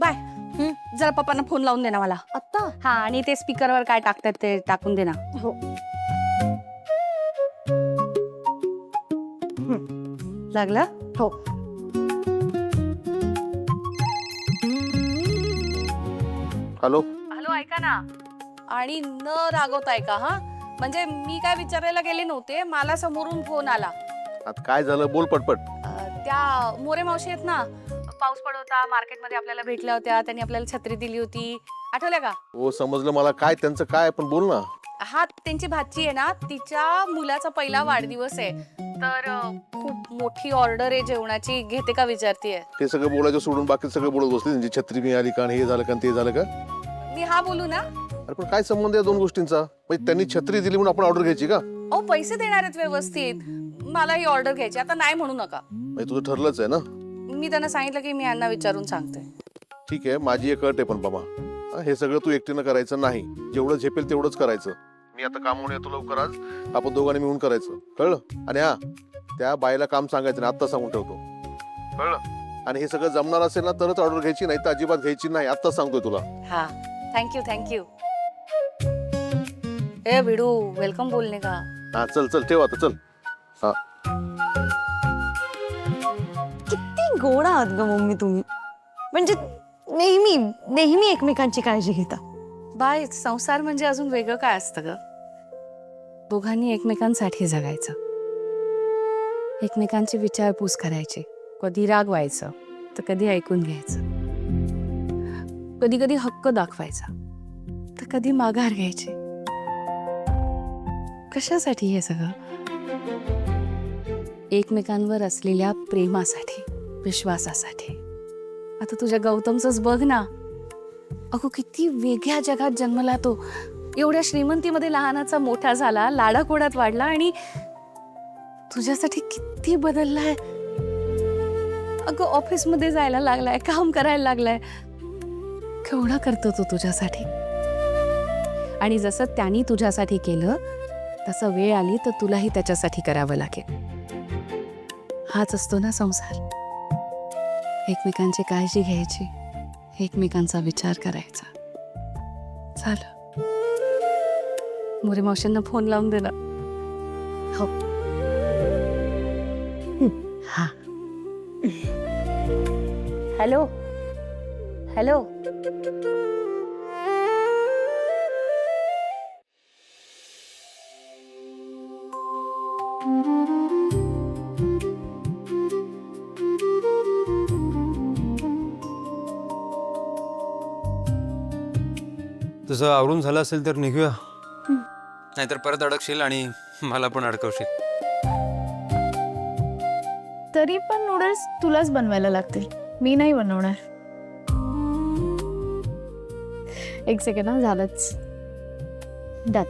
Bye जरा पप्पांना phone लावून दे ना मला आत्ता. हा आणि ते स्पीकरवर काय टाकतात ते टाकून दे ना हो. लागलं हो. हॅलो. हॅलो ऐका ना आणि न रागवताय का हा म्हणजे मी काय विचारायला गेले नव्हते मला समोरून फोन आला आता काय झालं बोल पटपट. त्या मोरे मावशी आहेत ना पाऊस पडत होता मार्केटमध्ये आपल्याला भेटल्या होत्या त्यांनी आपल्याला छत्री दिली होती आठवल्या का हो समजलं मला काय त्यांचं काय पण बोल ना. हा त्यांची भाची आहे ना तिच्या मुलाचा पहिला वाढदिवस आहे तर खूप मोठी ऑर्डर आहे जेवणाची घेते का विचारतीये ते सगळं बोलायचं सोडून बाकी सगळं बोलत बसले त्यांची छत्री मिळाली का आणि हे झालं का आणि ते झालं का. मी हा बोलू ना अरे पण काय संबंध आहे दोन गोष्टींचा म्हणजे त्यांनी छत्री दिली म्हणून आपण ऑर्डर घ्यायची का. अहो पैसे देणार आहेत व्यवस्थित मला ही ऑर्डर घ्यायची आता नाही म्हणू नका म्हणजे तुझं ठरलंच आहे ना. मी त्यांना सांगितलं की मी यांना विचारून सांगते ठीक आहे माझी एक अट आहे पण बाबा हे सगळं तू एकटीनं करायचं नाही जेवढं झेपेल तेवढंच करायचं. मी आता कामावून येतो लवकर आज आपण दोघांनी मिळून करायचं कळलं. आणि हा त्या बाईला काम सांगायचं नाही आत्ता सांगून ठेवतो कळलं. आणि हे सगळं जमणार असेल ना तरच ऑर्डर घ्यायची नाही तर अजिबात घ्यायची नाही आत्ता सांगतोय तुला. हा थँक्यू ए भिडू वेलकम बोलणे का हा चल चल ठेव आता चल. हा किती गोड आहात ग मम्मी तुम्ही म्हणजे नेहमी नेहमी एकमेकांची काळजी घेता. बाय संसार म्हणजे अजून वेगळं काय असतं ग दोघांनी एकमेकांसाठी जगायचं एकमेकांची विचारपूस करायची कधी रागवायचं तर कधी ऐकून घ्यायचं कधी कधी हक्क दाखवायचा तर कधी माघार घ्यायची कशासाठी हे सगळं एकमेकांवर असलेल्या प्रेमासाठी विश्वासासाठी. आता तुझ्या गौतमचंच बघ ना अगो किती वेगळ्या जगात जन्मला तो एवढ्या श्रीमंतीमध्ये लहानाचा मोठा झाला लाडाकोडात वाढला आणि तुझ्यासाठी किती बदललाय अगं ऑफिसमध्ये जायला लागलाय काम करायला लागलाय केवढा करतो तो तुझ्यासाठी. आणि जसं त्यांनी तुझ्यासाठी केलं तसं वेळ आली तर तुलाही त्याच्यासाठी करावं लागेल. हाच असतो ना संसार एकमेकांची काळजी घ्यायची एकमेकांचा विचार करायचा. झालं मोरे मावशींना फोन लावून दे ना. हो. हा हॅलो हॅलो तुझं आवरून झालं असेल तर निघूया नाहीतर परत अडकशील आणि मला पण अडकवशील. तरी पण नूडल्स तुलाच बनवायला लागतील मी नाही बनवणार. एक सेकंड ना झालंच done.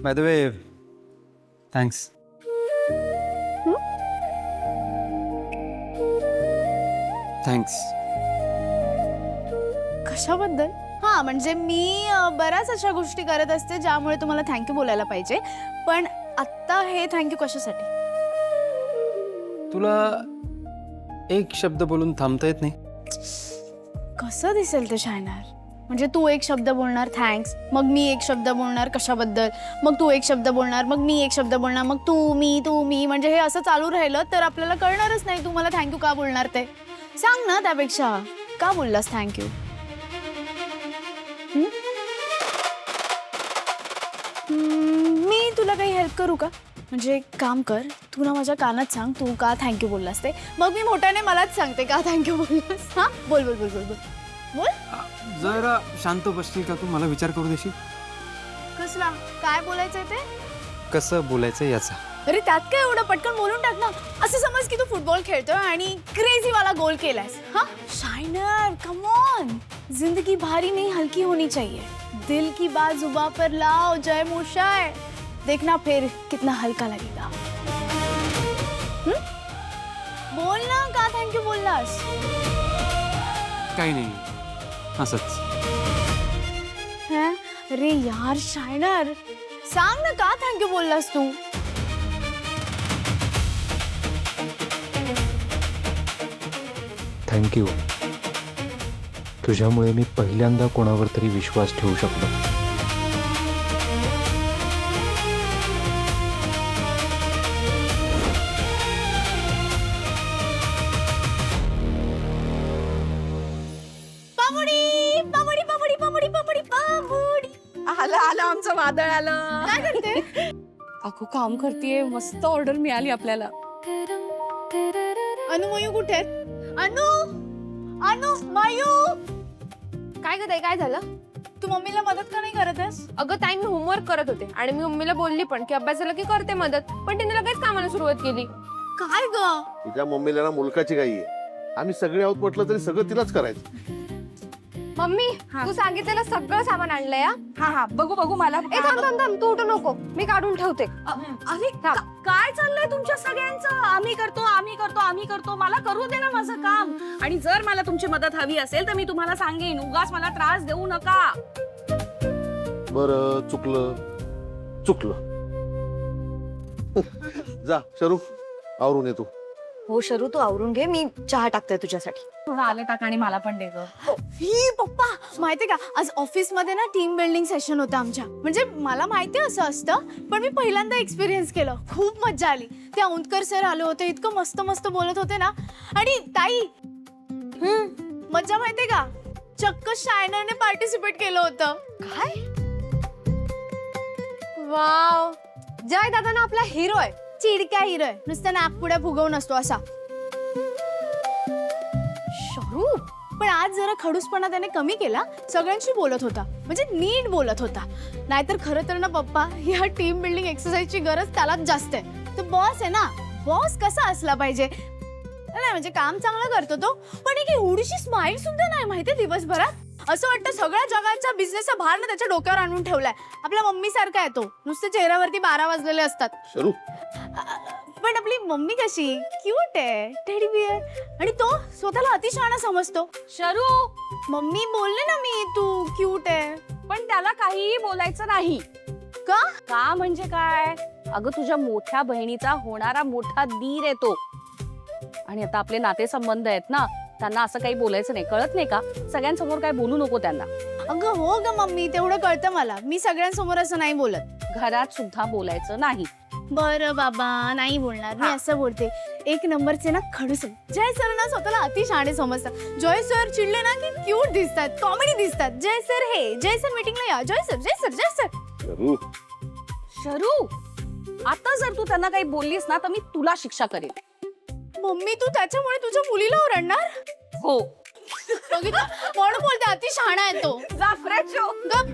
By the way thanks. Thanks. कशाबद्दल. हा म्हणजे मी बऱ्याच अशा गोष्टी करत असते ज्यामुळे तुम्हाला थँक्यू बोलायला पाहिजे पण आत्ता हे थँक्यू कशासाठी. तुला एक शब्द बोलून थांबता येत नाही. कसं दिसेल ते शायनार म्हणजे तू एक शब्द बोलणार थँक्स मग मी एक शब्द बोलणार कशाबद्दल मग तू एक शब्द बोलणार मग मी एक शब्द बोलणार मग तू मी म्हणजे हे असं चालू राहिलं तर आपल्याला कळणारच नाही तू मला थँक्यू का बोलणार ते. सांग ना त्यापेक्षा का बोललास थँक्यू. मी तुला काही हेल्प करू का म्हणजे एक काम कर तू ना माझ्या कानात सांग तू का थँक्यू बोललास ते मग मी मोठ्याने मलाच सांगते का थँक्यू बोललास. हा बोल बोल बोल बोल बोल बोल. जरा शांत बसशील का तू मला विचार करू देशील. कसला काय बोलायचंय ते. कसं बोलायचं याचा. अरे त्यात काय एवढं पटकन बोलून टाक ना. असं समज की तू फुटबॉल खेळतोय आणि क्रेझी वाला गोल केलायस. हा शाइनर कम ऑन जिंदगी भारी नहीं हल्की होनी चाहिए. दिल की बात जुबां पर लाओ जय मोशाय देखना फिर कितना हल्का लगेगा. बोल ना का थँक्यू बोललास. काही नाही असंच. हैं? अरे यार शाइनर सांग ना का थँक्यू बोललास तू? थँक्यू. तुझ्यामुळे मी पहिल्यांदा कोणावर तरी विश्वास ठेवू शकलो. पामुडी पामुडी पामुडी पामुडी पामुडी पामुडी. आलं आलं आमचं वादळ आलं. काय करते? अगो काम करतेय, मस्त ऑर्डर मिळाली आपल्याला. अनु मयू कुठे आहेत? अनु अनु मयू. काय ग ताई, काय झालं? तू मम्मीला मदत का नाही करत आहेस? अगं ताई, मी होमवर्क करत होते आणि मी मम्मीला बोलली पण की अभ्यासाला की करते मदत, पण तिने लगेच कामाला सुरुवात केली. काय ग? तिच्या मम्मीला ना मुलकाची गाई आहे. आम्ही सगळे आहोत म्हटलं तरी सगळं तिलाच करायचं. मम्मी, तू सांगितलेलं सगळं सामान आणलंय. हा हा बघू बघू मला. ए थांब थांब थांब, तू उठू नको, मी काढून ठेवते. अरे काय चाललंय तुमच्या सगळ्यांचं? आम्ही करतो आम्ही करतो आम्ही करतो. मला करू दे ना माझं काम. आणि जर मला तुमची मदत हवी असेल तर मी तुम्हाला सांगेन. उगाच मला त्रास देऊ नका. बरं, चुकलं चुकलं. जा शरू, आवरून येतो. हो शरू, तू आवरून घे, मी चहा टाकते तुझ्यासाठी. थोडं आलं टाक आणि मला पण दे ग. ही पप्पा, माहितीये का आज ऑफिस मध्ये ना टीम बिल्डिंग सेशन होतं आमच्या. म्हणजे मला माहितीये असं असतं, पण मी पहिल्यांदा एक्सपिरियन्स केलं. खूप मज्जा आली. ते औंधकर सर आले होते, इतकं मस्त मस्त बोलत होते ना. आणि ताई, मज्जा माहितीये का, चक्क शायनरने पार्टिसिपेट केलं होतं. काय? वाव, जय दादा ना आपला हिरो आहे. चिडक्या हिरो आहे, नुसतं नागपुड्या फुगवून असतो असा. शरू, पण आज जरा खडूसपणा त्याने कमी केला. सगळ्यांशी बोलत होता, म्हणजे नीट बोलत होता. नाहीतर खरं तर ना पप्पा, ह्या टीम बिल्डिंग एक्सरसाइजची गरज त्यालाच जास्त आहे. तो बॉस आहे ना, बॉस कसा असला पाहिजे. नाही म्हणजे काम चांगलं करतो तो, पण एक एवढीशी स्माइल सुद्धा नाही माहितीये दिवसभरात. असं वाटतं सगळ्या जगाचा बिझनेसचा भार ना त्याच्या डोक्यावर आणून ठेवलाय. आपल्या मम्मी सारखा आहे तो, नुसते चेहऱ्यावरती 12 वाजलेले असतात. शरू, पण आपली मम्मी कशी क्यूट आहे, टेडी बिअर. आणि तो स्वतःला अतिशहाणा समजतो. शरू, मम्मी बोलले ना मी, तू क्यूट आहे. पण त्याला काहीही बोलायचं नाही. का? का म्हणजे काय? अगं तुझ्या मोठ्या बहिणीचा होणारा मोठा दीर आहे तो. आणि आता आपले नातेसंबंध आहेत ना, त्यांना असं काही बोलायचं नाही. कळत नाही का? सगळ्यांसमोर काय बोलू नको त्यांना. अगं हो ग मम्मी, तेवढं कळतं मला. मी सगळ्यांसमोर असं नाही बोलत. घरात सुद्धा बोलायचं नाही. बरं बाबा, नाही बोलणार. मी असं बोलते, एक नंबरचे ना खडूस आहे. जय सर ना स्वतःला अतिशहाणे समजतात. जय सर चिडले ना की क्यूट दिसतात, कॉमेडी दिसतात. जय सर हे, जय सर मीटिंगला या, जय सर जय सर जय सर. शरू, शरू, आता जर तू त्यांना काही बोललीस ना तर मी तुला शिक्षा करेन. मम्मी, तू त्याच्यामुळे तुझ्या मुलीला ओरडणार? हो. बघितलं, म्हणून बोलते अतिशहाणा आहे तो. जा फ्रेश हो. गप.